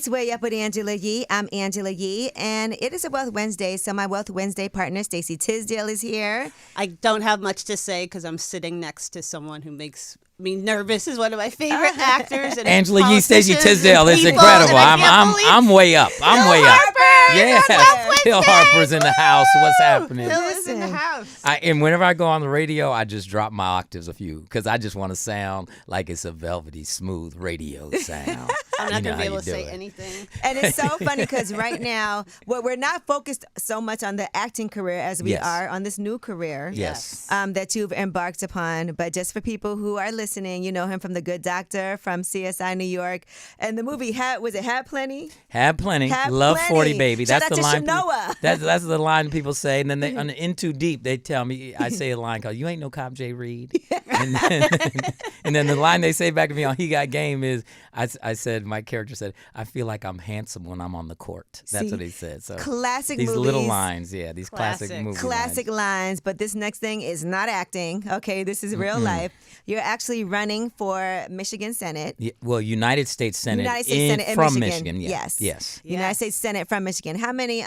It's Way Up with Angela Yee. I'm Angela Yee, and it is a Wealth Wednesday, so my Wealth Wednesday partner, Stacey Tisdale, is here. I don't have much to say because I'm sitting next to someone who makes me nervous. Is one of my favorite actors. And Angela Yee, Stacey Tisdale is people, incredible. I'm way up. I'm way up. Yeah, Phil Harper's in the house. What's happening? Phil is in the house. And whenever I go on the radio, I just drop my octaves a few because I just want to sound like it's a velvety, smooth radio sound. I'm not going to be able to say anything. And it's so funny because right now, we're not focused so much on the acting career as we are on this new career that you've embarked upon. But just for people who are listening, you know him from The Good Doctor, from CSI New York, and the movie Had Plenty? Had Plenty. Had Love Plenty. 40, baby. Shout That's out the to line. Shanoa. That's the line people say. And then they, on In Too Deep, they tell me, I say a line called, "You ain't no Cop J. Reed." And then the line they say back to me on He Got Game is, I said, my character said, "I feel like I'm handsome when I'm on the court." That's what he said. So classic these movies. little lines, these classic movie Classic lines. But this next thing is not acting. Okay, this is real life. You're actually running for Michigan Senate. Yeah, well, United States Senate, in from Michigan. Yes. United States Senate from Michigan. How many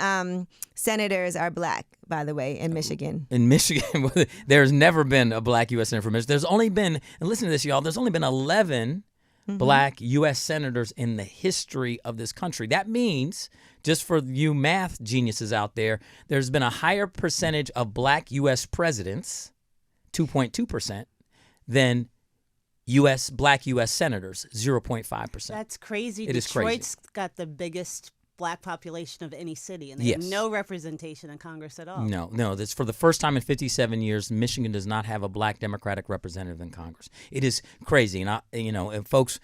senators are black, by the way, in Michigan? In Michigan, there's never been a black U.S. senator from Michigan. There's only been, and listen to this, y'all, there's only been 11 black U.S. senators in the history of this country. That means, just for you math geniuses out there, there's been a higher percentage of black U.S. presidents, 2.2%, than black U.S. senators, 0.5%. That's crazy. It is crazy. Detroit's got the biggest black population of any city, and they have no representation in Congress at all. No. That's for the first time in 57 years, Michigan does not have a black Democratic representative in Congress. It is crazy, and and folks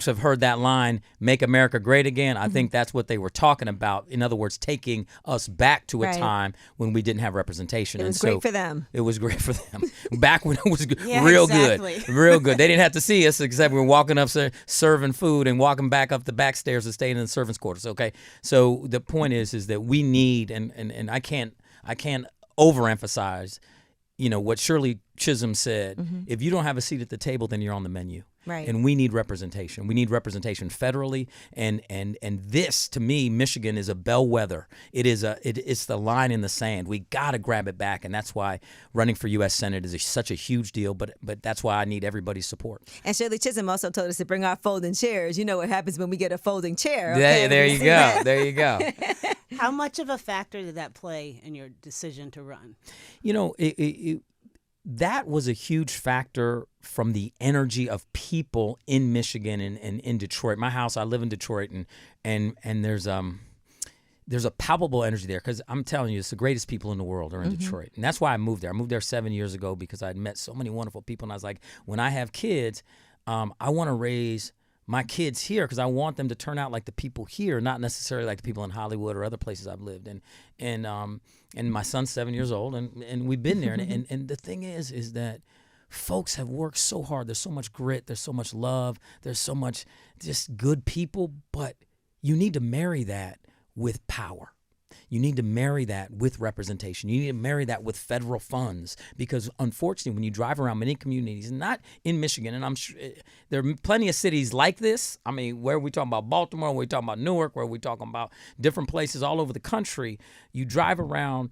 have heard that line, "Make America Great Again." I think that's what they were talking about. In other words, taking us back to a time when we didn't have representation. It was great for them. It was great for them. Back when it was good. Yeah, real exactly. good. They didn't have to see us except we were walking up serving food and walking back up the back stairs and staying in the servants' quarters. Okay. So the point is that we need, and I can't overemphasize, what Shirley Chisholm said. If you don't have a seat at the table, then you're on the menu. Right. And we need representation. We need representation federally, and this, to me, Michigan is a bellwether. It's the line in the sand. We got to grab it back, and that's why running for U.S. Senate is such a huge deal. But that's why I need everybody's support. And Shirley Chisholm also told us to bring our folding chairs. You know what happens when we get a folding chair. Okay? There you go. There you go. How much of a factor did that play in your decision to run? That was a huge factor from the energy of people in Michigan and in Detroit. My house, I live in Detroit, and there's a palpable energy there because I'm telling you, it's the greatest people in the world are in Detroit. And that's why I moved there. I moved there 7 years ago because I'd met so many wonderful people. And I was like, when I have kids, I want to raise my kids here because I want them to turn out like the people here, not necessarily like the people in Hollywood or other places I've lived in. And my son's 7 years old, and we've been there. And the thing is that folks have worked so hard. There's so much grit. There's so much love. There's so much just good people. But you need to marry that with power. You need to marry that with representation. You need to marry that with federal funds because, unfortunately, when you drive around many communities, not in Michigan, and I'm sure there are plenty of cities like this. I mean, where are we talking about Baltimore, where are we talking about Newark, where are we talking about different places all over the country. You drive around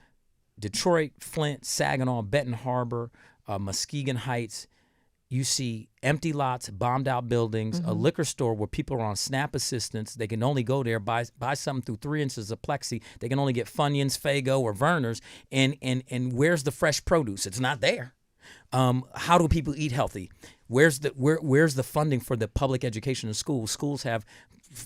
Detroit, Flint, Saginaw, Benton Harbor, Muskegon Heights. You see empty lots, bombed out buildings, a liquor store where people are on SNAP assistance. They can only go there, buy something through 3 inches of plexi. They can only get Funyuns, Fago, or Verner's. And where's the fresh produce? It's not there. How do people eat healthy? Where's the funding for the public education in schools? Schools have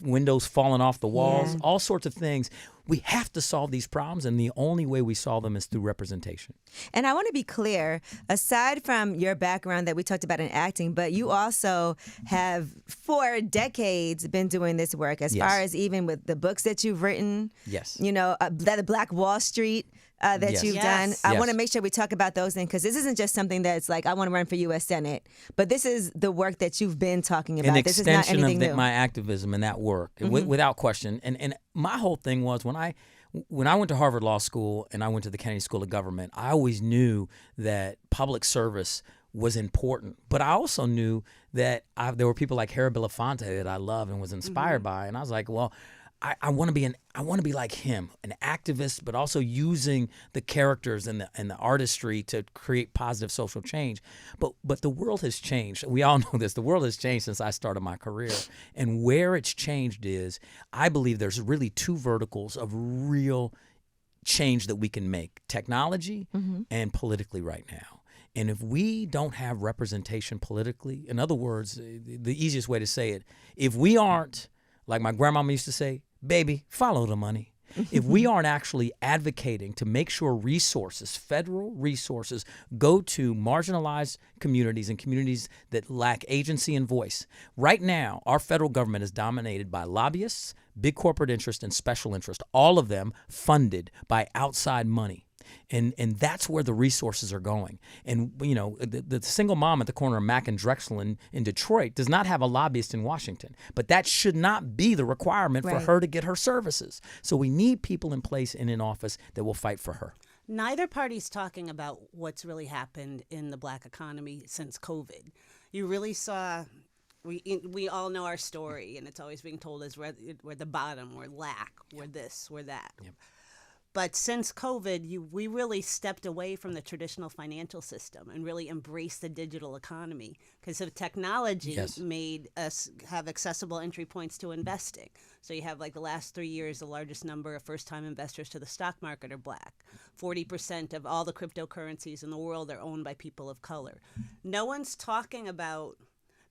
windows falling off the walls, all sorts of things. We have to solve these problems, and the only way we solve them is through representation. And I want to be clear, aside from your background that we talked about in acting, but you also have for decades been doing this work as far as even with the books that you've written. Yes. The Black Wall Street that you've done. I want to make sure we talk about those things because this isn't just something that's like, I want to run for U.S. Senate, but this is the work that you've been talking about. An This is not extension anything of new. my activism and that work, without question. And my whole thing was when I went to Harvard Law School and I went to the Kennedy School of Government, I always knew that public service was important. But I also knew that there were people like Harry Belafonte that I love and was inspired by. And I was like, well, I want to be like him, an activist, but also using the characters and the artistry to create positive social change. But the world has changed. We all know this. The world has changed since I started my career. And where it's changed is, I believe there's really two verticals of real change that we can make: technology and politically right now. And if we don't have representation politically, in other words, the easiest way to say it, if we aren't, like my grandmama used to say, baby, follow the money. If we aren't actually advocating to make sure resources, federal resources, go to marginalized communities and communities that lack agency and voice. Right now, our federal government is dominated by lobbyists, big corporate interest, and special interest, all of them funded by outside money. And that's where the resources are going. And, you know, the single mom at the corner of Mack and Drexel in Detroit does not have a lobbyist in Washington. But that should not be the requirement for her to get her services. So we need people in place and in office that will fight for her. Neither party's talking about what's really happened in the Black economy since COVID. You really saw... We all know our story, and it's always being told as we're the bottom, we're lack, we're this, we're that. Yep. But since COVID, we really stepped away from the traditional financial system and really embraced the digital economy because of technology made us have accessible entry points to investing. So you have, like, the last 3 years, the largest number of first-time investors to the stock market are Black. 40% of all the cryptocurrencies in the world are owned by people of color. No one's talking about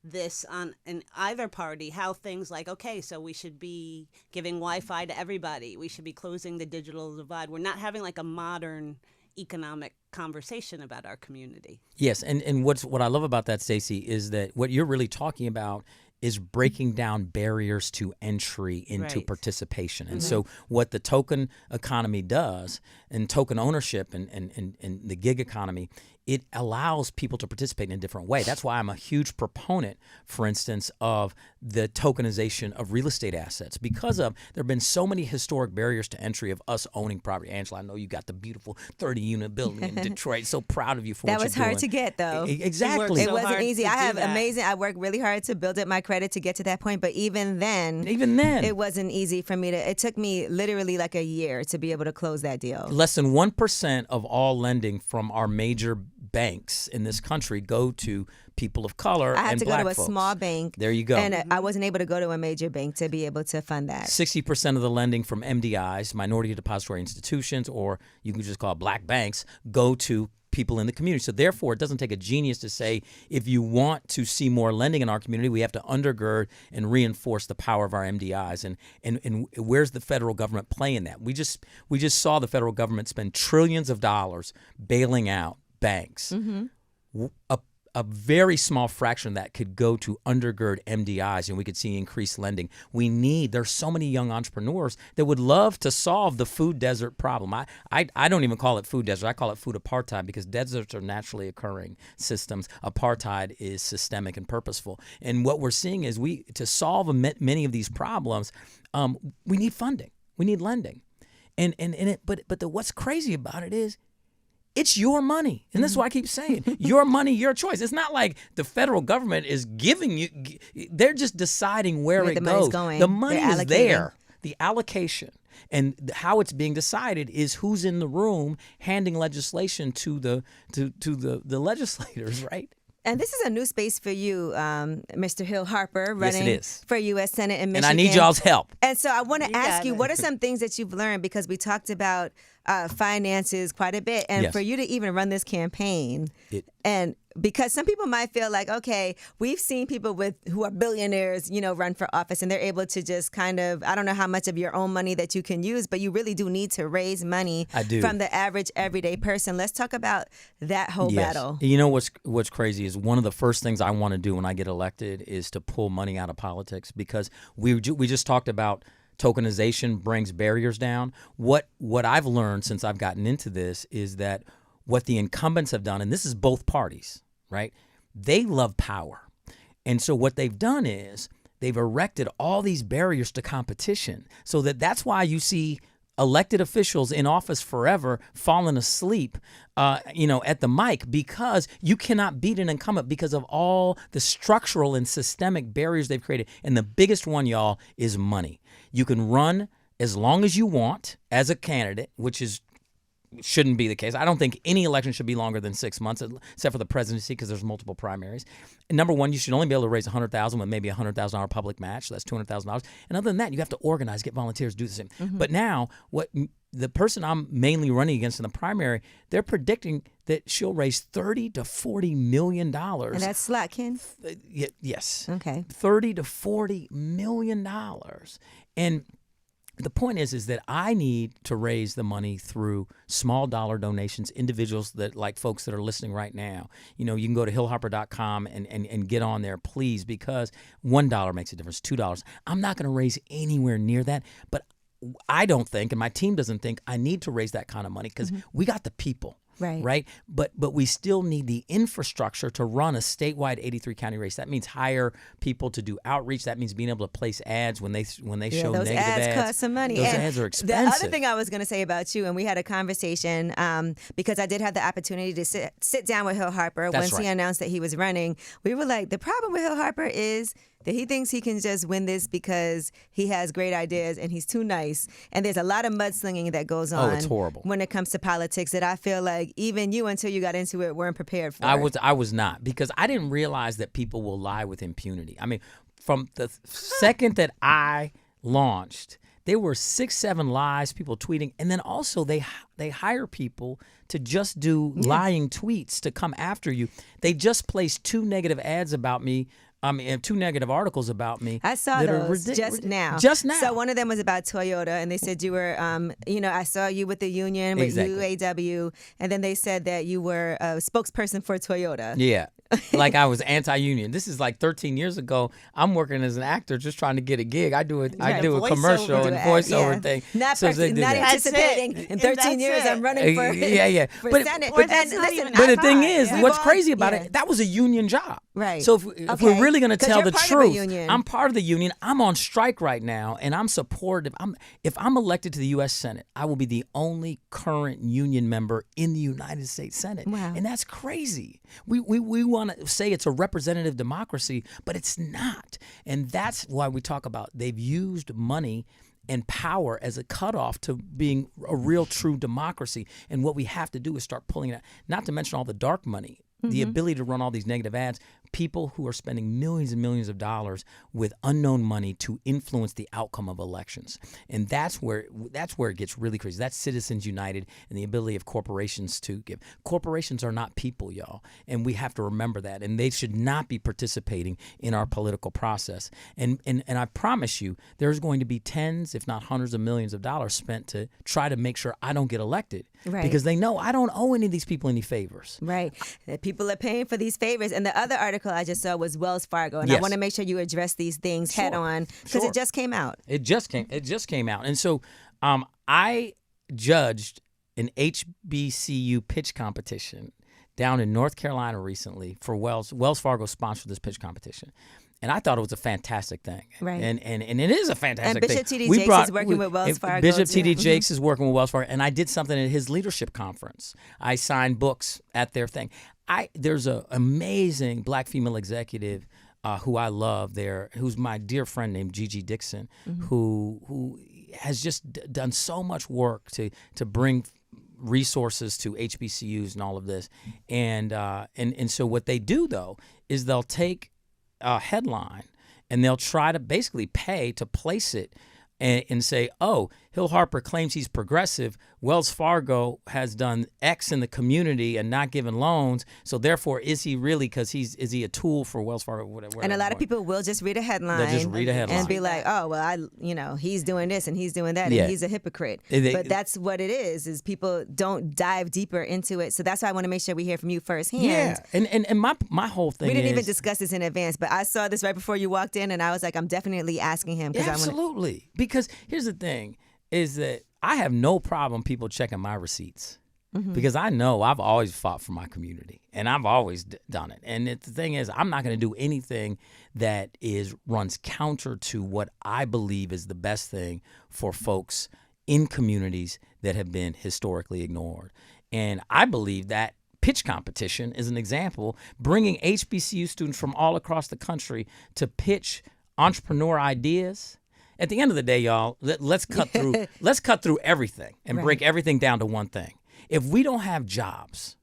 this in either party, how things like, okay, so we should be giving Wi-Fi to everybody. We should be closing the digital divide. We're not having like a modern economic conversation about our community. Yes, and what I love about that, Stacey, is that what you're really talking about is breaking down barriers to entry into participation. And so what the token economy does, and token ownership and the gig economy, it allows people to participate in a different way. That's why I'm a huge proponent, for instance, of the tokenization of real estate assets, because there have been so many historic barriers to entry of us owning property. Angela, I know you got the beautiful 30-unit building in Detroit. So proud of you for what you're doing. That was hard to get, though. Exactly. It wasn't easy. I worked really hard to build up my credit to get to that point, but even then, it wasn't easy for me it took me literally like a year to be able to close that deal. Less than 1% of all lending from our major banks in this country go to people of color and Black folks. I had to go to a small bank. There you go. And I wasn't able to go to a major bank to be able to fund that. 60% of the lending from MDIs, minority depository institutions, or you can just call it Black banks, go to people in the community. So therefore, it doesn't take a genius to say, if you want to see more lending in our community, we have to undergird and reinforce the power of our MDIs. And where's the federal government playing that? We just saw the federal government spend trillions of dollars bailing out banks. A very small fraction of that could go to undergird MDIs, and we could see increased lending. There's so many young entrepreneurs that would love to solve the food desert problem. I don't even call it food desert. I call it food apartheid, because deserts are naturally occurring systems. Apartheid is systemic and purposeful. And what we're seeing is to solve many of these problems, we need funding. We need lending. But what's crazy about it is, it's your money. And this is what I keep saying. Your money, your choice. It's not like the federal government is giving you. They're just deciding where it goes. The money is there. The allocation. And how it's being decided is who's in the room handing legislation to the legislators, right? And this is a new space for you, Mr. Hill Harper, running for U.S. Senate in Michigan. And I need y'all's help. And so I want to ask you, what are some things that you've learned? Because we talked about finances quite a bit. And for you to even run this campaign, and because some people might feel like, okay, we've seen people who are billionaires, run for office, and they're able to just kind of, I don't know how much of your own money that you can use, but you really do need to raise money from the average everyday person. Let's talk about that whole battle. You know what's crazy is one of the first things I want to do when I get elected is to pull money out of politics, because we just talked about tokenization brings barriers down. What I've learned since I've gotten into this is that what the incumbents have done, and this is both parties, right? They love power. And so what they've done is they've erected all these barriers to competition, so that's why you see elected officials in office forever falling asleep, at the mic because you cannot beat an incumbent because of all the structural and systemic barriers they've created. And the biggest one, y'all, is money. You can run as long as you want as a candidate, which shouldn't be the case. I don't think any election should be longer than 6 months, except for the presidency, because there's multiple primaries. And number one, you should only be able to raise $100,000 with maybe a $100,000 public match. So that's $200,000. And other than that, you have to organize, get volunteers, do the same. Mm-hmm. But now, what the person I'm mainly running against in the primary, they're predicting that she'll raise $30 to $40 million. And that's slack, Ken? Yes. Okay. $30 to $40 million. And the point is that I need to raise the money through small dollar donations, individuals that, like folks that are listening right now. You can go to hillharper.com and get on there, please, because $1 makes a difference, $2. I'm not going to raise anywhere near that, but I don't think, and my team doesn't think, I need to raise that kind of money because we got the people. Right. But we still need the infrastructure to run a statewide 83 county race. That means hire people to do outreach. That means being able to place ads when they show negative ads. Those ads cost some money. Those ads are expensive. The other thing I was going to say about you, and we had a conversation because I did have the opportunity to sit down with Hill Harper once he announced that he was running. We were like, the problem with Hill Harper is that he thinks he can just win this because he has great ideas and he's too nice. And there's a lot of mudslinging that goes on. Oh, it's horrible. When it comes to politics that I feel like even you, until you got into it, weren't prepared for. I was not, because I didn't realize that people will lie with impunity. I mean, from the second that I launched, there were 6-7 lies, people tweeting, and then also they hire people to just do lying tweets to come after you. They just placed 2 negative ads about me. And 2 negative articles about me. I saw those just now. Just now. So one of them was about Toyota, and they said you were, I saw you with the union, with UAW, and then they said that you were a spokesperson for Toyota. Yeah. Like I was anti-union. This is like 13 years ago. I'm working as an actor, just trying to get a gig. I do a commercial and voiceover thing. Not anticipating. In 13 years, I'm running for Senate. But the thing is, what's crazy about it? That was a union job. Right. So if we're really going to tell the truth, I'm part of the union. I'm on strike right now, and I'm supportive. If I'm elected to the U.S. Senate, I will be the only current union member in the United States Senate. Wow. And that's crazy. We want to say it's a representative democracy, but it's not. And that's why we talk about they've used money and power as a cutoff to being a real true democracy. And what we have to do is start pulling it out, not to mention all the dark money. The ability to run all these negative ads, people who are spending millions and millions of dollars with unknown money to influence the outcome of elections. And that's where it gets really crazy. That's Citizens United and the ability of corporations to give. Corporations are not people, y'all, and we have to remember that. And they should not be participating in our political process. And I promise you, there's going to be tens, if not hundreds of millions of dollars spent to try to make sure I don't get elected. Right. Because they know I don't owe any of these people any favors. Right. People are paying for these favors. And the other article I just saw was Wells Fargo. And I want to make sure you address these things head on because it just came out. It just came out. And so I judged an HBCU pitch competition down in North Carolina recently for Wells Fargo sponsored this pitch competition. And I thought it was a fantastic thing. Right. And it is a fantastic thing. And Bishop T.D. Jakes is working with Wells Fargo. Bishop T.D. Jakes is working with Wells Fargo. And I did something at his leadership conference. I signed books at their thing. There's an amazing black female executive who I love there, who's my dear friend named Gigi Dixon, who has just done so much work to bring resources to HBCUs and all of this. And so what they do, though, is they'll take a headline and they'll try to basically pay to place it and say, oh, Hill Harper claims he's progressive. Wells Fargo has done X in the community and not given loans. So therefore, is he really? Because is he a tool for Wells Fargo? Whatever. And a lot of people will just read a headline. They'll just read a headline and be like, oh, well, he's doing this and he's doing that and he's a hypocrite. But that's what it is people don't dive deeper into it. So that's why I want to make sure we hear from you firsthand. Yeah. And my whole thing is, we didn't even discuss this in advance, but I saw this right before you walked in and I was like, I'm definitely asking him. Absolutely. Because here's the thing. Is that I have no problem people checking my receipts because I know I've always fought for my community and I've always done it. And the thing is, I'm not going to do anything that runs counter to what I believe is the best thing for folks in communities that have been historically ignored. And I believe that pitch competition is an example, bringing HBCU students from all across the country to pitch entrepreneur ideas. At the end of the day, y'all, let's cut through everything and break everything down to one thing. If we don't have jobs,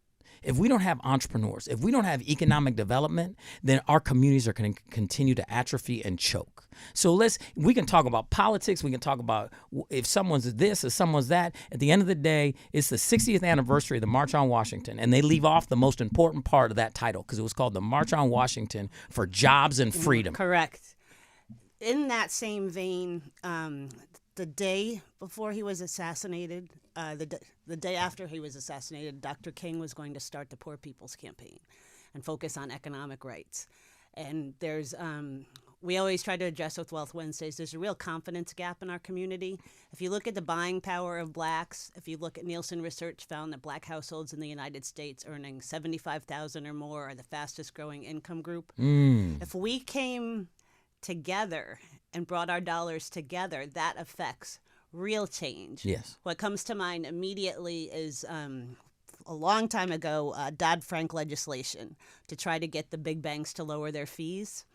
if we don't have entrepreneurs, if we don't have economic development, then our communities are going to continue to atrophy and choke. So we can talk about politics. We can talk about if someone's this or someone's that. At the end of the day, it's the 60th anniversary of the March on Washington, and they leave off the most important part of that title because it was called the March on Washington for Jobs and Freedom. Correct. In that same vein, the day before he was assassinated, the day after he was assassinated, Dr. King was going to start the Poor People's Campaign and focus on economic rights. And we always try to address with Wealth Wednesdays, there's a real confidence gap in our community. If you look at the buying power of blacks, if you look at Nielsen research found that black households in the United States earning $75,000 or more are the fastest growing income group. If we came together and brought our dollars together, that affects real change. Yes. What comes to mind immediately is a long time ago, Dodd-Frank legislation to try to get the big banks to lower their fees.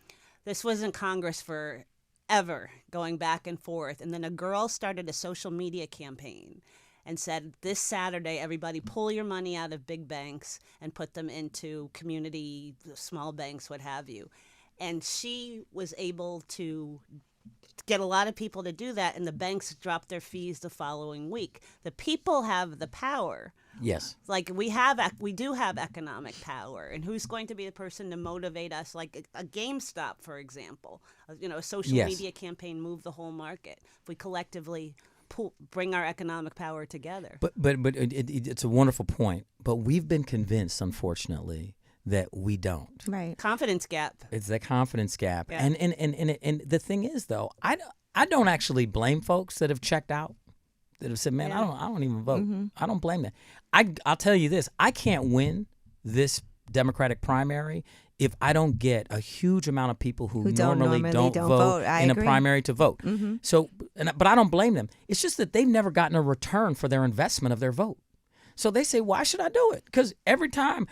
This was in Congress forever, going back and forth. And then a girl started a social media campaign and said, this Saturday, everybody pull your money out of big banks and put them into community, small banks, what have you. And she was able to get a lot of people to do that, and the banks dropped their fees the following week. The people have the power. Yes. Like we do have economic power, and who's going to be the person to motivate us? Like a GameStop, for example, a social media campaign moved the whole market. If we collectively bring our economic power together. But it's a wonderful point. But we've been convinced, unfortunately, that we don't. Right. Confidence gap. It's that confidence gap. Yeah. And the thing is, though, I don't actually blame folks that have checked out, that have said, man, I don't even vote. Mm-hmm. I don't blame them. I'll tell you this, I can't win this Democratic primary if I don't get a huge amount of people who normally don't vote in a primary to vote. Mm-hmm. So, but I don't blame them. It's just that they've never gotten a return for their investment of their vote. So they say, why should I do it? Because every time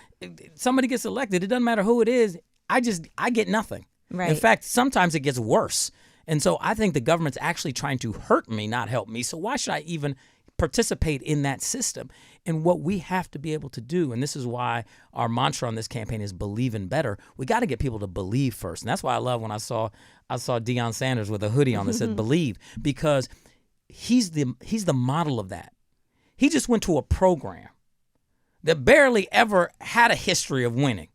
somebody gets elected, it doesn't matter who it is, I get nothing. Right. In fact, sometimes it gets worse. And so I think the government's actually trying to hurt me, not help me. So why should I even participate in that system? And what we have to be able to do, and this is why our mantra on this campaign is believe in better, we got to get people to believe first. And that's why I love when I saw Deion Sanders with a hoodie on that said believe, because he's the model of that. He just went to a program that barely ever had a history of winning.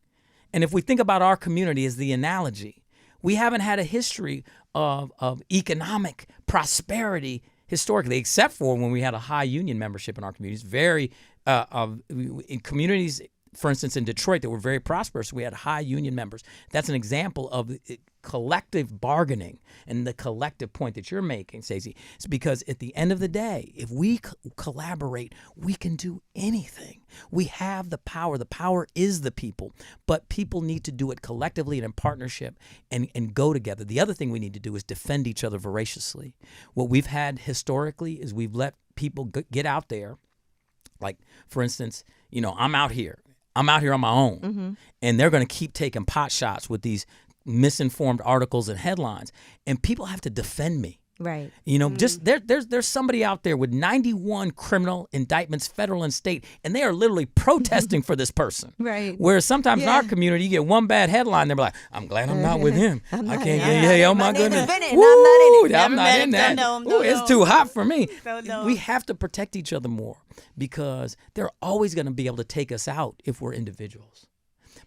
And if we think about our community as the analogy, we haven't had a history of economic prosperity historically, except for when we had a high union membership in our communities. In communities, for instance, in Detroit that were very prosperous, we had high union members. That's an example of collective bargaining and the collective point that you're making, Stacey. It's because at the end of the day, if we collaborate, we can do anything. We have the power. The power is the people, but people need to do it collectively and in partnership and go together. The other thing we need to do is defend each other voraciously. What we've had historically is we've let people get out there. Like, for instance, I'm out here on my own, and they're going to keep taking pot shots with these misinformed articles and headlines, and people have to defend me. Right. Just there's somebody out there with 91 criminal indictments, federal and state, and they are literally protesting for this person. Right. Whereas sometimes in our community, you get one bad headline, they're like, I'm glad I'm not with him. Oh my goodness. I'm not in that. It's too hot for me. We have to protect each other more because they're always going to be able to take us out if we're individuals.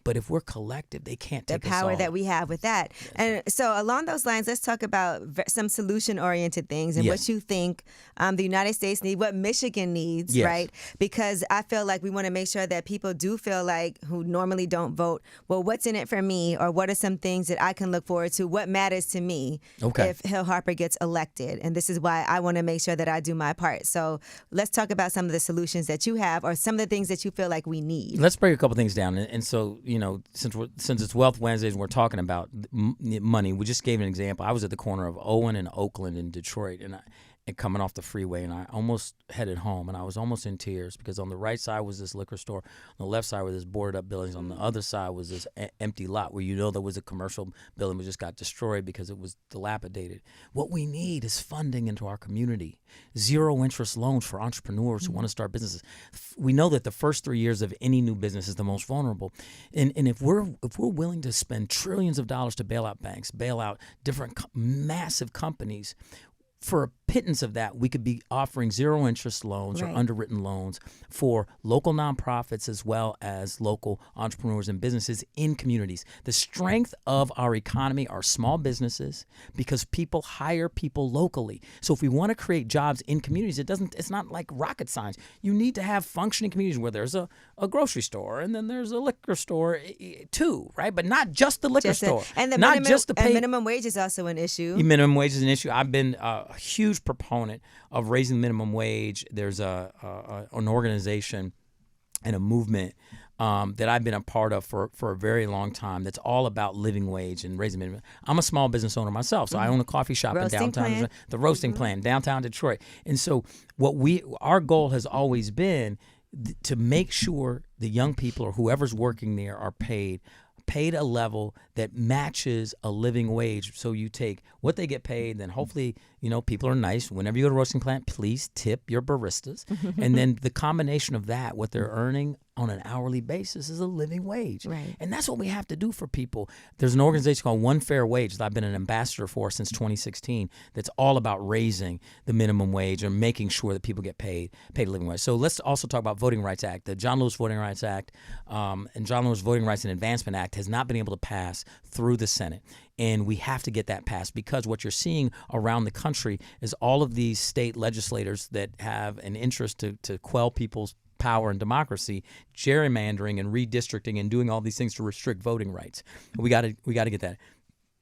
But if we're collective, they can't take us the power all. that we have with that. And so along those lines, let's talk about some solution-oriented things and what you think the United States needs, what Michigan needs, right? Because I feel like we want to make sure that people do feel like, who normally don't vote, well, what's in it for me, or what are some things that I can look forward to, what matters to me if Hill Harper gets elected. And this is why I want to make sure that I do my part. So let's talk about some of the solutions that you have or some of the things that you feel like we need. Let's break a couple things down. And so, since it's Wealth Wednesdays and we're talking about money, we just gave an example. I was at the corner of Owen and Oakland in Detroit, and coming off the freeway, and I almost headed home, and I was almost in tears because on the right side was this liquor store, on the left side were this boarded up buildings, on the other side was this empty lot where there was a commercial building that just got destroyed because it was dilapidated. What we need is funding into our community, zero interest loans for entrepreneurs who want to start businesses. We know that the first 3 years of any new business is the most vulnerable, and if we're willing to spend trillions of dollars to bail out banks, bail out different massive companies, for a pittance of that, we could be offering zero interest loans or underwritten loans for local nonprofits as well as local entrepreneurs and businesses in communities. The strength of our economy are small businesses because people hire people locally. So if we want to create jobs in communities, it's not like rocket science. You need to have functioning communities where there's a grocery store and then there's a liquor store too, right? But not just the liquor store. And the minimum wage is also an issue. Minimum wage is an issue. I've been a huge proponent of raising the minimum wage. There's an organization and a movement that I've been a part of for a very long time that's all about living wage and raising minimum. I'm a small business owner myself, so I own a coffee shop in downtown, the roasting plant, downtown Detroit. And so our goal has always been to make sure the young people or whoever's working there are paid a level that matches a living wage. So you take what they get paid, then hopefully, people are nice. Whenever you go to a roasting plant, please tip your baristas. And then the combination of that, what they're earning on an hourly basis, is a living wage. Right. And that's what we have to do for people. There's an organization called One Fair Wage that I've been an ambassador for since 2016 that's all about raising the minimum wage and making sure that people get paid a living wage. So let's also talk about Voting Rights Act. The John Lewis Voting Rights Act and John Lewis Voting Rights and Advancement Act has not been able to pass through the Senate. And we have to get that passed because what you're seeing around the country is all of these state legislators that have an interest to quell people's power and democracy, gerrymandering and redistricting and doing all these things to restrict voting rights. We got to get that.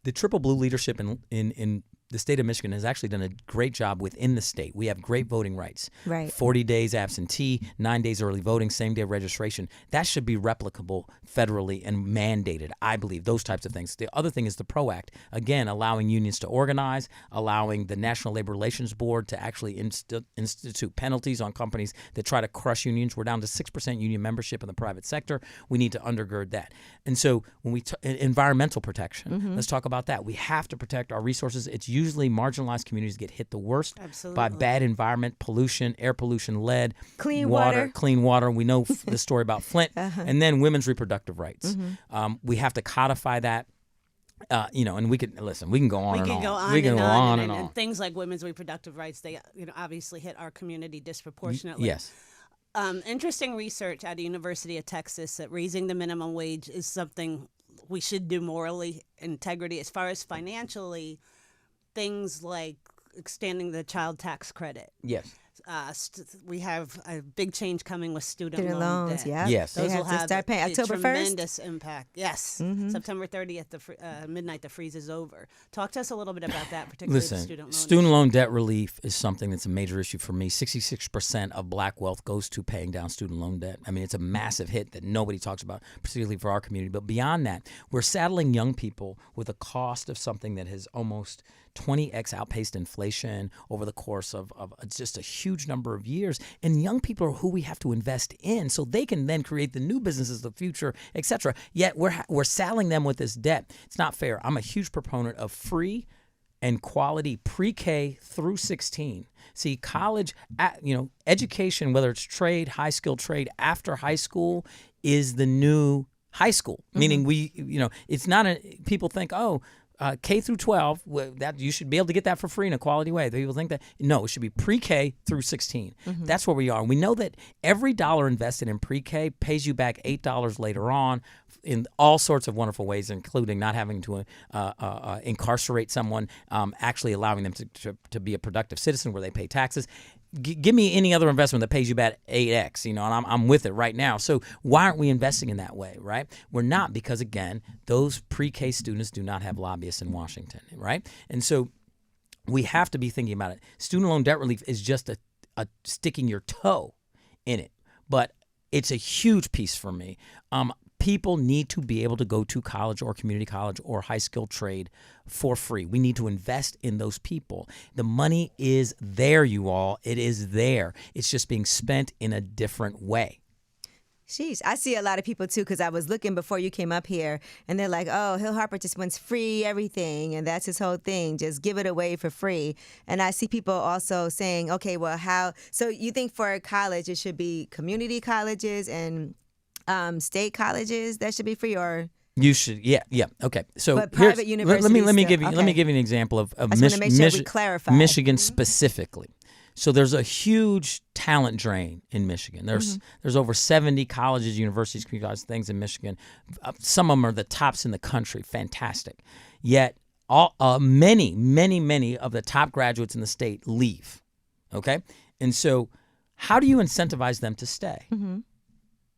The triple blue leadership in the state of Michigan has actually done a great job within the state. We have great voting rights. Right. 40 days absentee, 9 days early voting, same day registration. That should be replicable federally and mandated, I believe, those types of things. The other thing is the PRO Act. Again, allowing unions to organize, allowing the National Labor Relations Board to actually institute penalties on companies that try to crush unions. We're down to 6% union membership in the private sector. We need to undergird that. And so when we environmental protection, let's talk about that. We have to protect our resources. It's usually marginalized communities get hit the worst by bad environment, pollution, air pollution, lead, clean water. We know the story about Flint, and then women's reproductive rights. We have to codify that. And we can go on and on. We can go on and on. And things like women's reproductive rights, they obviously hit our community disproportionately. Yes. Interesting research at the University of Texas that raising the minimum wage is something we should do morally, integrity. As far as financially, things like extending the child tax credit. Yes. We have a big change coming with student loans. Debt. Yeah. Yes. Those will have to start paying October 1st. Tremendous impact. Yes. September 30th, midnight, the freeze is over. Talk to us a little bit about that, particularly the student loans. Student loan debt relief is something that's a major issue for me. 66% of black wealth goes to paying down student loan debt. I mean, it's a massive hit that nobody talks about, particularly for our community. But beyond that, we're saddling young people with a cost of something that has almost 20x outpaced inflation over the course of just a huge number of years. And young people are who we have to invest in so they can then create the new businesses of the future, et cetera. Yet we're saddling them with this debt. It's not fair. I'm a huge proponent of free and quality pre-K through 16. See, college, education, whether it's trade, high-skilled trade, after high school is the new high school. Meaning it's not people think, K through 12, that you should be able to get that for free in a quality way. People think that. No, it should be pre-K through 16. That's where we are. And we know that every dollar invested in pre-K pays you back $8 later on in all sorts of wonderful ways, including not having to incarcerate someone, actually allowing them to be a productive citizen where they pay taxes. Give me any other investment that pays you back 8x, and I'm with it right now. So why aren't we investing in that way, right? We're not, because, again, those pre-K students do not have lobbyists in Washington, right? And so we have to be thinking about it. Student loan debt relief is just a sticking your toe in it, but it's a huge piece for me. people need to be able to go to college or community college or high skill trade for free. We need to invest in those people. The money is there, you all. It is there. It's just being spent in a different way. Sheesh. I see a lot of people, too, because I was looking before you came up here, and they're like, oh, Hill Harper just wants free everything, and that's his whole thing, just give it away for free. And I see people also saying, okay, well, how? So you think for college it should be community colleges and state colleges that should be free, or? You should, yeah. Okay. So but private universities. Let me give you an example of I just want to make sure we clarify. Michigan specifically. So there's a huge talent drain in Michigan. There's over 70 colleges, universities, community colleges, things in Michigan. Some of them are the tops in the country, fantastic. Yet many of the top graduates in the state leave. Okay, and so how do you incentivize them to stay? Mm-hmm.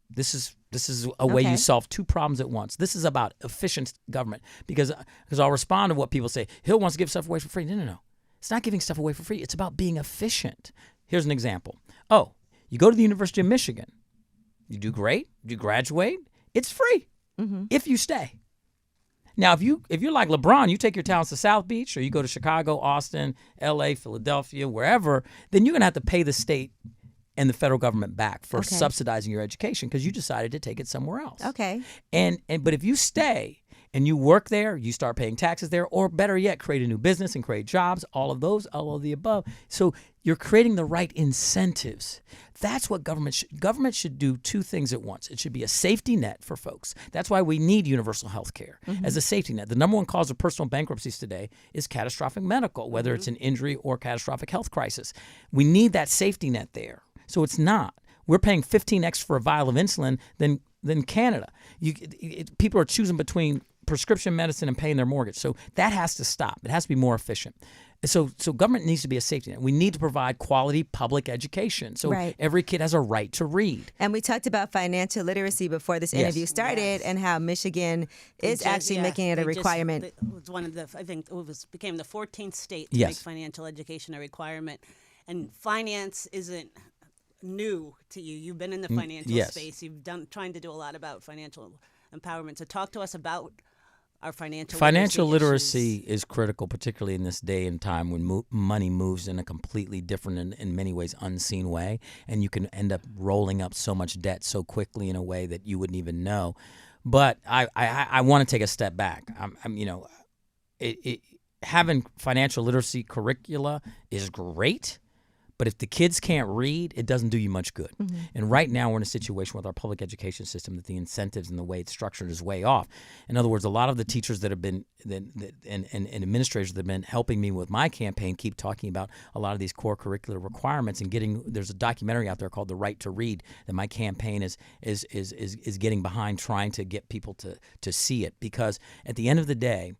This is a way you solve two problems at once. This is about efficient government because I'll respond to what people say. Hill wants to give stuff away for free. No. It's not giving stuff away for free. It's about being efficient. Here's an example. Oh, you go to the University of Michigan. You do great. You graduate. It's free if you stay. Now, if you're like LeBron, you take your talents to South Beach or you go to Chicago, Austin, L.A., Philadelphia, wherever, then you're going to have to pay the state and the federal government back for subsidizing your education because you decided to take it somewhere else. Okay. But if you stay and you work there, you start paying taxes there, or better yet, create a new business and create jobs, all of the above. So you're creating the right incentives. That's what government should do two things at once. It should be a safety net for folks. That's why we need universal health care as a safety net. The number one cause of personal bankruptcies today is catastrophic medical, whether it's an injury or catastrophic health crisis. We need that safety net there. So it's not. We're paying 15x for a vial of insulin than Canada. People are choosing between prescription medicine and paying their mortgage. So that has to stop. It has to be more efficient. So government needs to be a safety net. We need to provide quality public education. So every kid has a right to read. And we talked about financial literacy before this interview started and how Michigan is actually making it a requirement. It was one of the, I think became the 14th state to make financial education a requirement. And finance isn't new to you. You've been in the financial space. You've trying to do a lot about financial empowerment. So talk to us about our financial literacy is critical, particularly in this day and time when money moves in a completely different and in many ways unseen way, and you can end up rolling up so much debt so quickly in a way that you wouldn't even know. But I want to take a step back. Having financial literacy curricula is great. But if the kids can't read, it doesn't do you much good. And right now we're in a situation with our public education system that the incentives and the way it's structured is way off. In other words, a lot of the teachers that have been and administrators that have been helping me with my campaign keep talking about a lot of these core curricular requirements and there's a documentary out there called The Right to Read that my campaign is getting behind trying to get people to see it, because at the end of the day,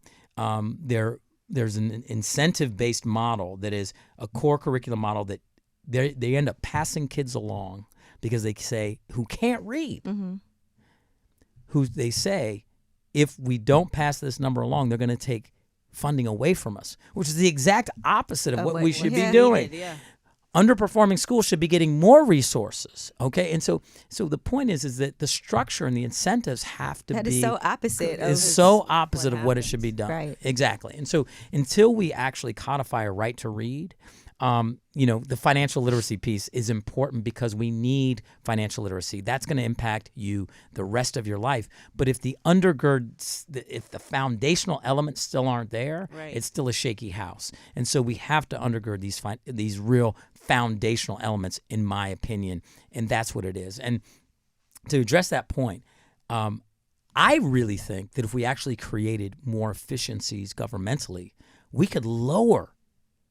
there's an incentive-based model that is a core curriculum model that they end up passing kids along because they say, who can't read, who they say, if we don't pass this number along, they're going to take funding away from us, which is the exact opposite of what we should be doing. Underperforming schools should be getting more resources, okay? And so the point is that the structure and the incentives have to be... That is so opposite. Of what it should be done. Right. Exactly. And so until we actually codify a right to read, the financial literacy piece is important because we need financial literacy. That's going to impact you the rest of your life. But if the if the foundational elements still aren't there, it's still a shaky house. And so we have to undergird these real foundational elements, in my opinion, and that's what it is. And to address that point, I really think that if we actually created more efficiencies governmentally, we could lower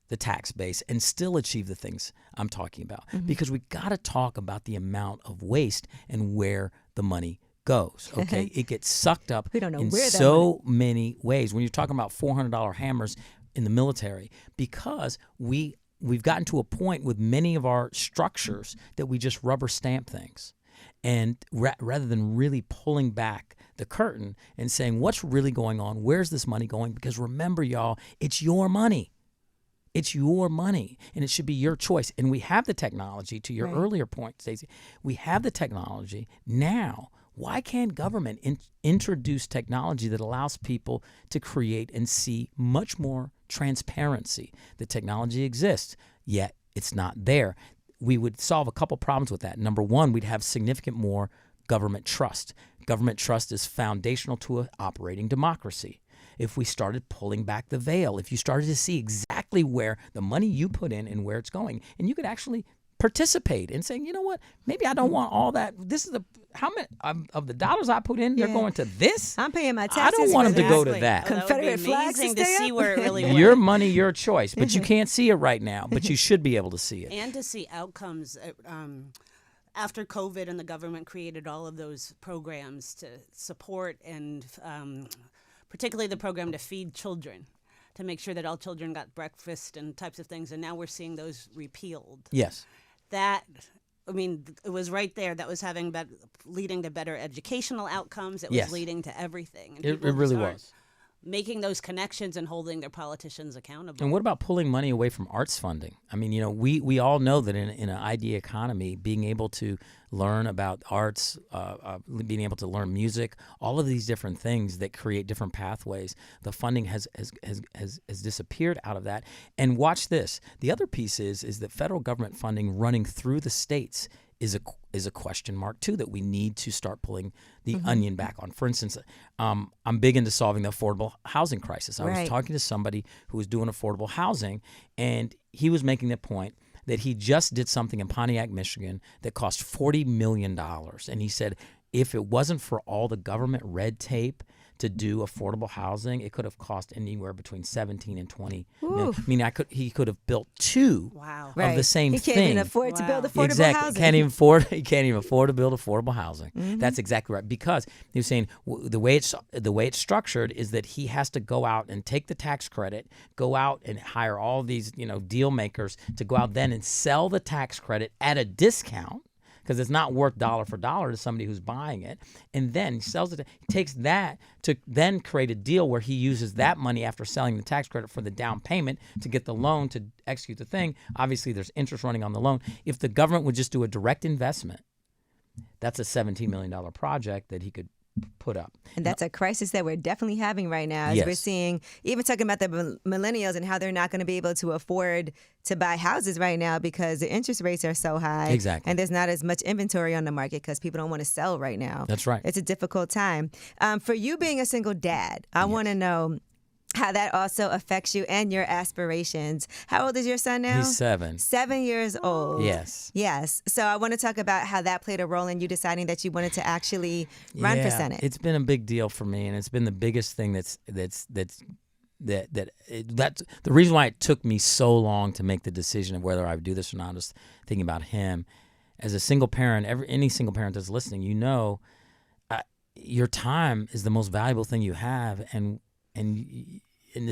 the tax base and still achieve the things I'm talking about. Because we got to talk about the amount of waste and where the money goes. Okay, it gets sucked up in so many ways. When you're talking about $400 hammers in the military, because we've gotten to a point with many of our structures that we just rubber stamp things, and rather than really pulling back the curtain and saying what's really going on, where's this money going? Because remember, y'all, it's your money. It's your money, and it should be your choice. And we have the technology, to your earlier point, Stacey. We have the technology now why can't government introduce technology that allows people to create and see much more transparency? The technology exists, yet it's not there. We would solve a couple problems with that. Number one, we'd have significant more government trust. Government trust is foundational to an operating democracy. If we started pulling back the veil, if you started to see exactly where the money you put in and where it's going, and you could actually participate in saying, you know what, maybe I don't want all that. This is how many of the dollars I put in, they're going to this. I'm paying my taxes. I don't want them to go to that. Confederate flags to see where it really went. Your money, your choice, but you can't see it right now, but you should be able to see it. And to see outcomes. After COVID and the government created all of those programs to support and particularly the program to feed children, to make sure that all children got breakfast and types of things. And now we're seeing those repealed. Yes. It was right there. That was leading to better educational outcomes. It was leading to everything. And it really was. Making those connections and holding their politicians accountable. And what about pulling money away from arts funding? I mean, we all know that in an idea economy, being able to learn about arts, being able to learn music, all of these different things that create different pathways, the funding has disappeared out of that. And watch this. The other piece is that federal government funding running through the states is a question mark too, that we need to start pulling the onion back on. For instance, I'm big into solving the affordable housing crisis. I was talking to somebody who was doing affordable housing, and he was making the point that he just did something in Pontiac, Michigan that cost $40 million. And he said, if it wasn't for all the government red tape to do affordable housing, it could have cost anywhere between 17 and 20 million. I mean, he could have built two of the same thing. He can't even afford to build affordable housing. He can't even afford to build affordable housing. That's exactly right. Because he was saying the way it's structured is that he has to go out and take the tax credit, go out and hire all these deal makers to go out then and sell the tax credit at a discount, because it's not worth dollar for dollar to somebody who's buying it, and then he sells it. He takes that to then create a deal where he uses that money after selling the tax credit for the down payment to get the loan to execute the thing. Obviously, there's interest running on the loan. If the government would just do a direct investment, that's a $17 million project that he could put up. And that's a crisis that we're definitely having right now. As we're seeing, even talking about the millennials and how they're not going to be able to afford to buy houses right now because the interest rates are so high. Exactly. And there's not as much inventory on the market because people don't want to sell right now. That's right. It's a difficult time. For you being a single dad, I want to know how that also affects you and your aspirations. How old is your son now? He's 7. 7 years old. Yes. Yes. So I want to talk about how that played a role in you deciding that you wanted to actually run for Senate. It's been a big deal for me, and it's been the biggest thing that's the reason why it took me so long to make the decision of whether I would do this or not. Just thinking about him as a single parent. Any single parent that's listening, your time is the most valuable thing you have, and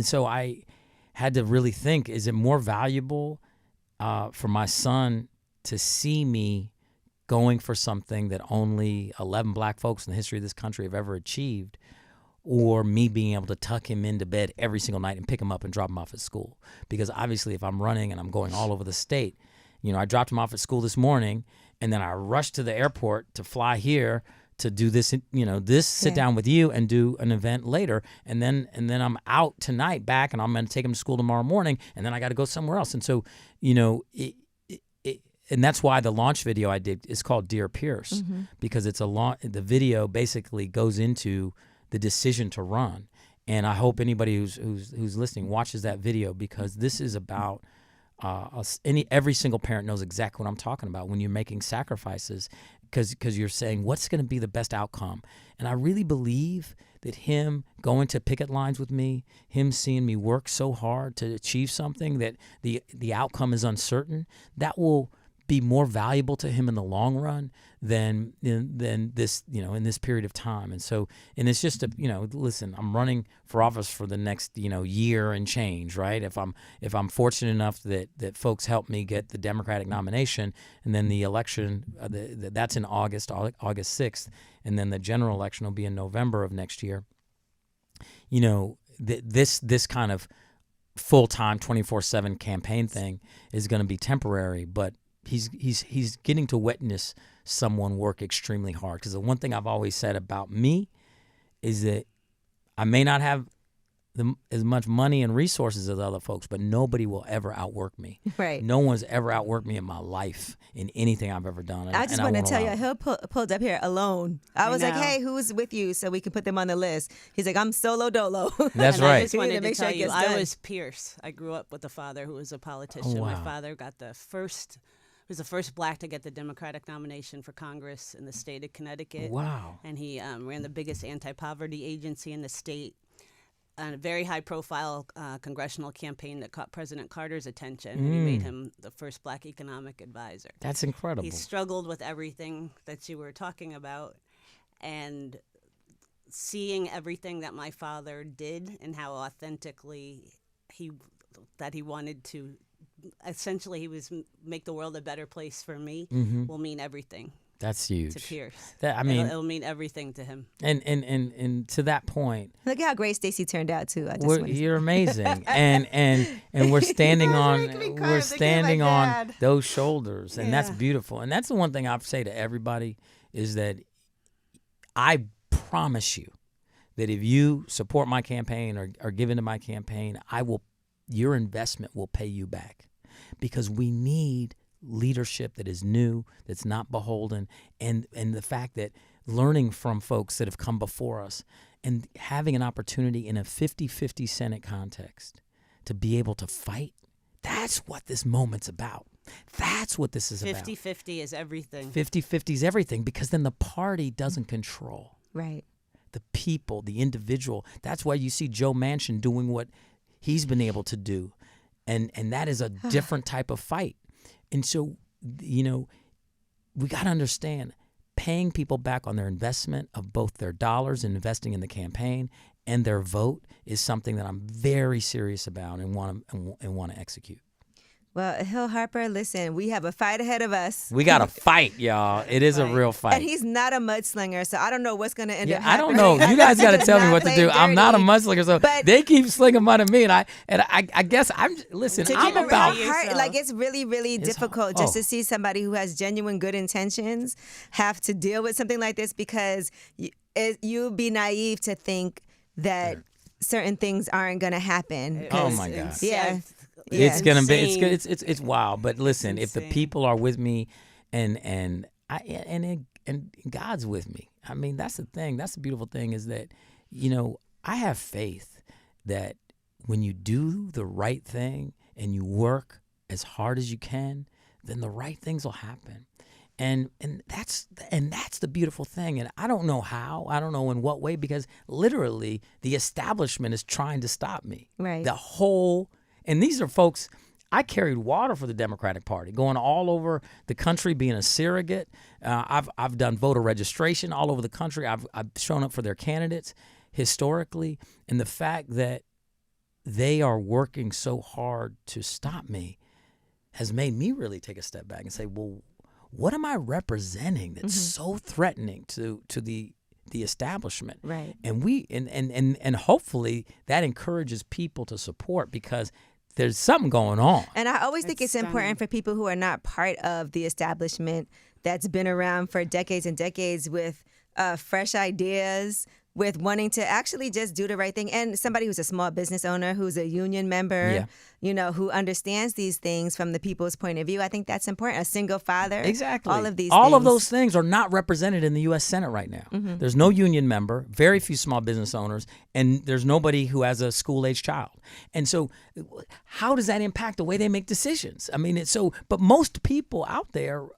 so I had to really think, is it more valuable for my son to see me going for something that only 11 black folks in the history of this country have ever achieved, or me being able to tuck him into bed every single night and pick him up and drop him off at school? Because obviously if I'm running and I'm going all over the state, I dropped him off at school this morning, and then I rushed to the airport to fly here to do this, sit down with you and do an event later. And then I'm out tonight back, and I'm going to take him to school tomorrow morning, and then I got to go somewhere else. And so, and that's why the launch video I did is called Dear Pierce, because it's the video basically goes into the decision to run. And I hope anybody who's listening watches that video, because this is about every single parent knows exactly what I'm talking about when you're making sacrifices, because you're saying, what's going to be the best outcome? And I really believe that him going to picket lines with me, him seeing me work so hard to achieve something that the outcome is uncertain, that will be more valuable to him in the long run than this, in this period of time. And so, and it's just listen, I'm running for office for the next, year and change, right? If I'm fortunate enough that folks help me get the Democratic nomination, and then the election, that's in August 6th, and then the general election will be in November of next year. This kind of full-time 24/7 campaign thing is going to be temporary, but he's getting to witness someone work extremely hard. Because the one thing I've always said about me is that I may not have as much money and resources as other folks, but nobody will ever outwork me. Right. No one's ever outworked me in my life in anything I've ever done. I just want to tell you, he pulled up here alone. I was like, hey, who's with you so we can put them on the list? He's like, I'm solo dolo. That's right. I just wanted to tell you, I was Pierce. I grew up with a father who was a politician. Oh, wow. My father got was the first black to get the Democratic nomination for Congress in the state of Connecticut. Wow. And he ran the biggest anti-poverty agency in the state. A very high-profile congressional campaign that caught President Carter's attention. And he made him the first black economic advisor. That's incredible. He struggled with everything that you were talking about, and seeing everything that my father did and how authentically he wanted to, essentially, he was make the world a better place for me, will mean everything. That's huge. To Pierce. It'll mean everything to him. And to that point, look at how great Stacey turned out too. You're amazing, and we're standing on those shoulders, and that's beautiful. And that's the one thing I say to everybody is that I promise you that if you support my campaign or give into my campaign, your investment will pay you back, because we need leadership that is new, that's not beholden, and the fact that learning from folks that have come before us and having an opportunity in a 50-50 Senate context to be able to fight, that's what this moment's about. That's what this is about. 50-50 is everything. 50-50 is everything, because then the party doesn't control. Right. The people, the individual. That's why you see Joe Manchin doing what he's been able to do. And that is a different type of fight. And so, we got to understand, paying people back on their investment of both their dollars and investing in the campaign and their vote is something that I'm very serious about and want to execute. Well, Hill Harper, listen, we have a fight ahead of us. We got to fight, y'all. It is a real fight. And he's not a mudslinger, so I don't know what's going to end up happening. I don't know. You guys got to tell me what to do. I'm not a mudslinger, so they keep slinging mud at me, and I guess I'm about heart. Like, it's really, really difficult just to see somebody who has genuine good intentions have to deal with something like this, because you'd be naive to think that certain things aren't going to happen. Oh my God. Yeah. It's gonna be it's wild, but listen, if the people are with me, and God's with me, I mean, that's the thing. That's the beautiful thing, is that I have faith that when you do the right thing and you work as hard as you can, then the right things will happen, and that's the beautiful thing. And I don't know how, I don't know in what way, because literally the establishment is trying to stop me. Right. And these are folks, I carried water for the Democratic Party, going all over the country, being a surrogate. I've done voter registration all over the country. I've shown up for their candidates historically. And the fact that they are working so hard to stop me has made me really take a step back and say, well, what am I representing that's so threatening to the establishment? Right. And hopefully that encourages people to support, because there's something going on. And I always think it's important for people who are not part of the establishment that's been around for decades and decades with fresh ideas, with wanting to actually just do the right thing. And somebody who's a small business owner, who's a union member, who understands these things from the people's point of view. I think that's important. A single father. Exactly. All of these All things. of those things are not represented in the U.S. Senate right now. There's no union member, very few small business owners, and there's nobody who has a school-age child. And so how does that impact the way they make decisions? I mean, but most people out there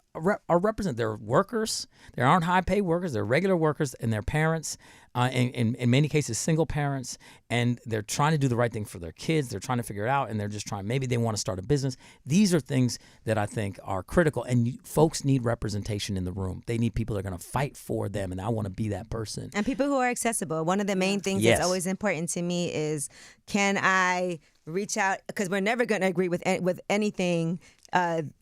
are represented. They're workers. They aren't high-paid workers. They're regular workers, and they're parents, in many cases single parents, and they're trying to do the right thing for their kids. They're trying to figure it out, and they're just trying. Maybe they want to start a business. These are things that I think are critical, and folks need representation in the room. They need people that are going to fight for them, and I want to be that person. And people who are accessible. One of the main things that's always important to me is, can I reach out? Because we're never going to agree with anything.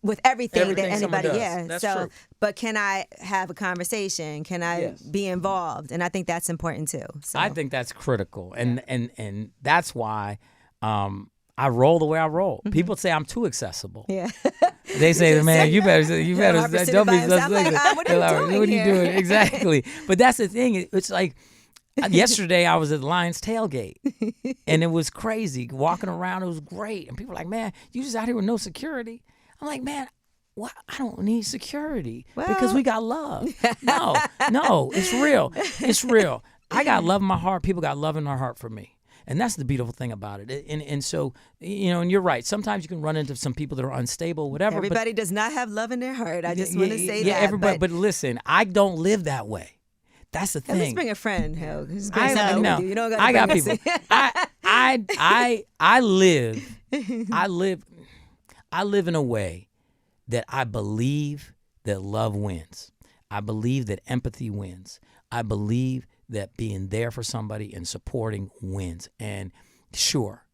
With everything that anybody, that's true. But can I have a conversation? Can I be involved? And I think that's important too. So. I think that's critical, and that's why I roll the way I roll. People say I'm too accessible. Yeah, They say, man, you better Harper don't be. I'm like, what are you doing doing? Exactly. But that's the thing. It's like yesterday I was at Lions tailgate, and it was crazy walking around. It was great, and people were like, man, you just out here with no security. I'm like, man. What? I don't need security because we got love. No, it's real. It's real. I got love in my heart. People got love in their heart for me. And that's the beautiful thing about it. And so, and you're right. Sometimes you can run into some people that are unstable, whatever. Everybody does not have love in their heart. I just want to say that. Yeah, everybody. But listen, I don't live that way. That's the thing. Let's bring a friend, hell. I know. You don't I got people. I live in a way that I believe that love wins. I believe that empathy wins. I believe that being there for somebody and supporting wins. And sure,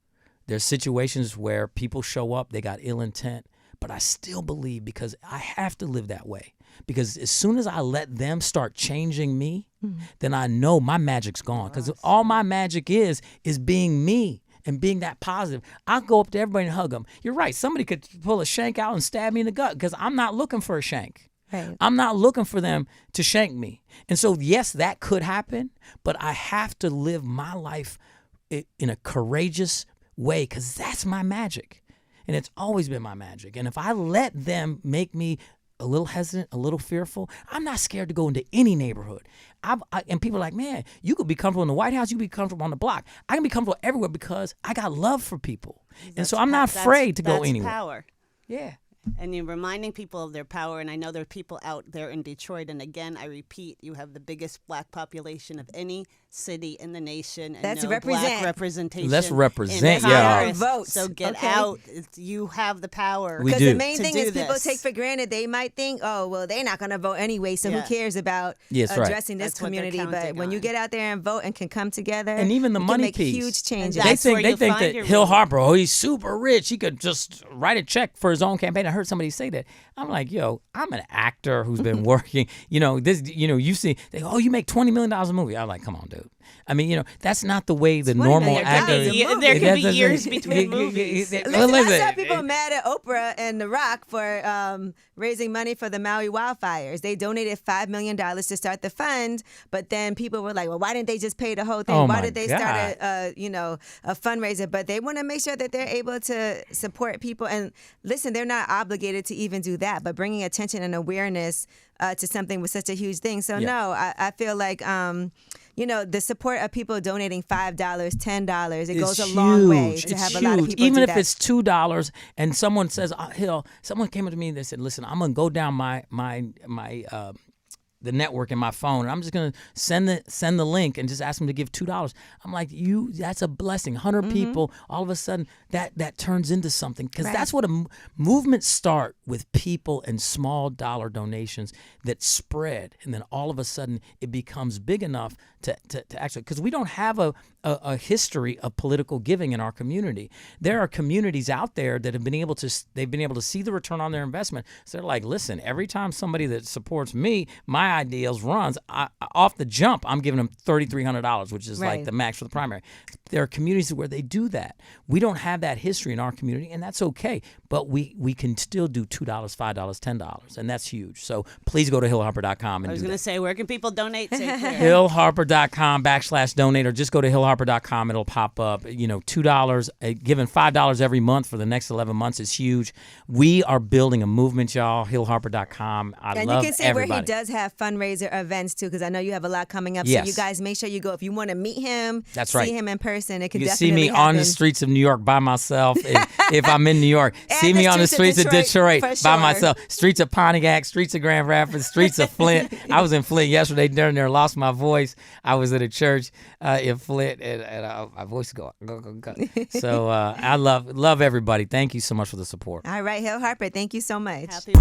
there's situations where people show up, they got ill intent, but I still believe because I have to live that way. Because as soon as I let them start changing me, then I know my magic's gone. Because all my magic is being me. And being that positive. I'll go up to everybody and hug them. You're right. Somebody could pull a shank out and stab me in the gut because I'm not looking for a shank. Right. I'm not looking for them to shank me. And so, yes, that could happen, but I have to live my life in a courageous way because that's my magic. And it's always been my magic. And if I let them make me a little hesitant, a little fearful, I'm not scared to go into any neighborhood. And people are like, man, you could be comfortable in the White House, you could be comfortable on the block. I can be comfortable everywhere because I got love for people. And so I'm not afraid to go anywhere. That's power. Yeah. And you're reminding people of their power. And I know there are people out there in Detroit. And again, I repeat, you have the biggest black population of any city in the nation. And Let's no represent. black representation. Let's represent, Congress. Vote. So get Okay. out. You have the power. We Because do. the main thing is people this. take for granted. They might think, oh, well, they're not going to vote anyway, so who cares about Yes, right. addressing this That's what they're community? But counting when you on. get out there and vote and can come together, And even the you money can make piece. huge changes. And They that's where think you that find your Hill role. Harper, oh, he's super rich. He could just write a check for his own campaign. I heard somebody say that. I'm like, yo, I'm an actor who's been working. You see, oh, you make $20 million a movie. I'm like, come on, dude. I mean, that's not the way the normal million actor. There could be years between movies. Listen, I saw people mad at Oprah and The Rock for raising money for the Maui wildfires. They donated $5 million to start the fund, but then people were like, well, why didn't they just pay the whole thing? Oh, Why my did they God. start a fundraiser? But they want to make sure that they're able to support people. And listen, they're not obligated to even do that, but bringing attention and awareness to something was such a huge thing. So no, I feel like the support of people donating $5, $10, it goes a long way to have a lot of people Even do if that. it's $2 and someone says, Hill, someone came up to me and they said, listen, I'm going to go down my the network in my phone, and I'm just gonna send the link and just ask them to give $2. I'm like, that's a blessing. 100 people, all of a sudden that turns into something, because that's what movements start with, people and small dollar donations that spread, and then all of a sudden it becomes big enough to actually, because we don't have a history of political giving in our community. There are communities out there that have been able to see the return on their investment. So they're like, listen, every time somebody that supports me, my ideals runs, off the jump, I'm giving them $3,300, which is like the max for the primary. There are communities where they do that. We don't have that history in our community, and that's okay. But we can still do $2, $5, $10, and that's huge. So please go to hillharper.com and I was do going to that. say, where can people donate? hillharper.com/donate, or just go to hillharper.com. It'll pop up. $2, giving $5 every month for the next 11 months is huge. We are building a movement, y'all. hillharper.com. And love you can see everybody. where he does have fundraiser events too, because I know you have a lot coming up. Yes. So you guys make sure you go. If you want to meet him, That's see right. him in person. It can You can definitely see me happen. on the streets of New York by myself if I'm in New York. And See the me on the streets streets of of Detroit for by sure. myself. Streets of Pontiac, streets of Grand Rapids, streets of Flint. I was in Flint yesterday during there, lost my voice. I was at a church in Flint, and my voice go. So I love everybody. Thank you so much for the support. All right, Hill Harper, thank you so much. Happy